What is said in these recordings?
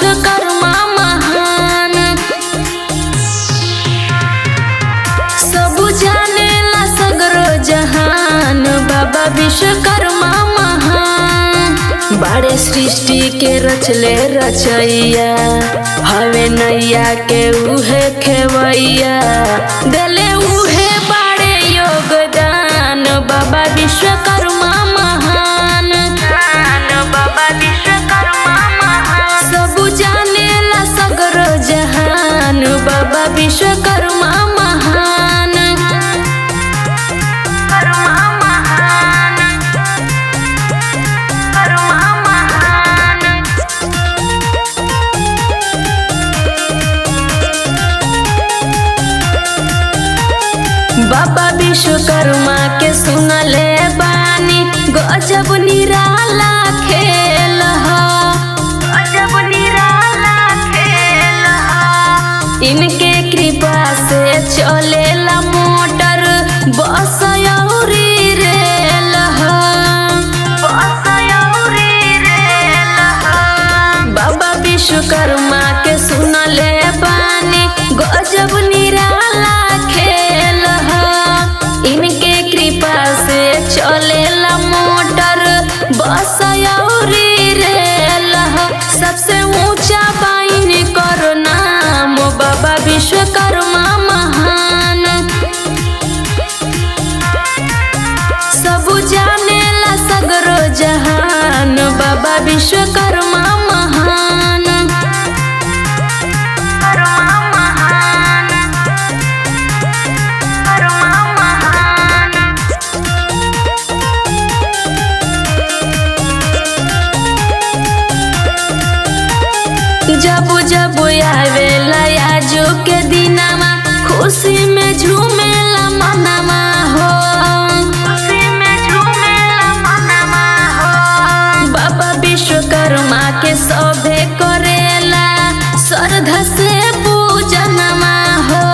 विश्वकर्मा महान। सब जानेला सगरो जहान बाबा विश्वकर्मा महान। बड़े सृष्टि के रचले रचैया हवे नैया के उहे खेवैया। देले उहे बड़े योगदान बाबा विश्वकर्मा महान। बाबा विश्वकर्मा महान। सब जानेला सगरो जहान बाबा विश्वकर्मा महान। बाबा विश्वकर्मा के सुनले बानी गजब निराला खेल ह। गजब निराला खेल ह। इनके कृपा से चलेला मोटर बस अउरी रेल ह। बस अउरी रेल ह। बाबा विश्वकर्मा के सुनले बानी गजब निराला खेल ह। इनके कृपा से चलेला मोटर बस अउरी रेल ह। सबसे ऊंचा बाइन कर नाम बाबा विश्वकर्मा महान। सब जानेला सगरो जहान बाबा विश्वकर्मा महान। जब जब आवेला आजो के दिनमा खुशी में झूमेला मनवा हो। खुशी में झूमेला मनवा हो। बाबा विश्वकर्मा के सभे करेला श्रद्धा से पूजनमा हो।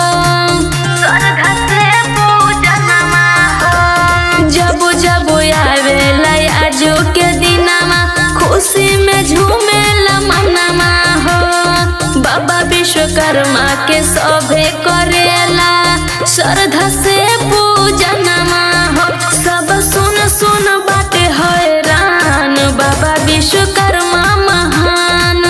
श्रद्धा से पूजनमा हो। जब जब आवेला आजो के दिनमा खुशी में झूमेला मनवा हो। बाबा विश्वकर्मा के सभे करेला श्रद्धा से पूजनमा हो। सब सुन सुन बाटे हैरान बाबा विश्वकर्मा महान।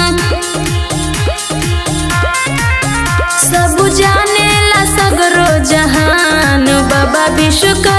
सब जानेला सगरो जहान बाबा विश्वकर्मा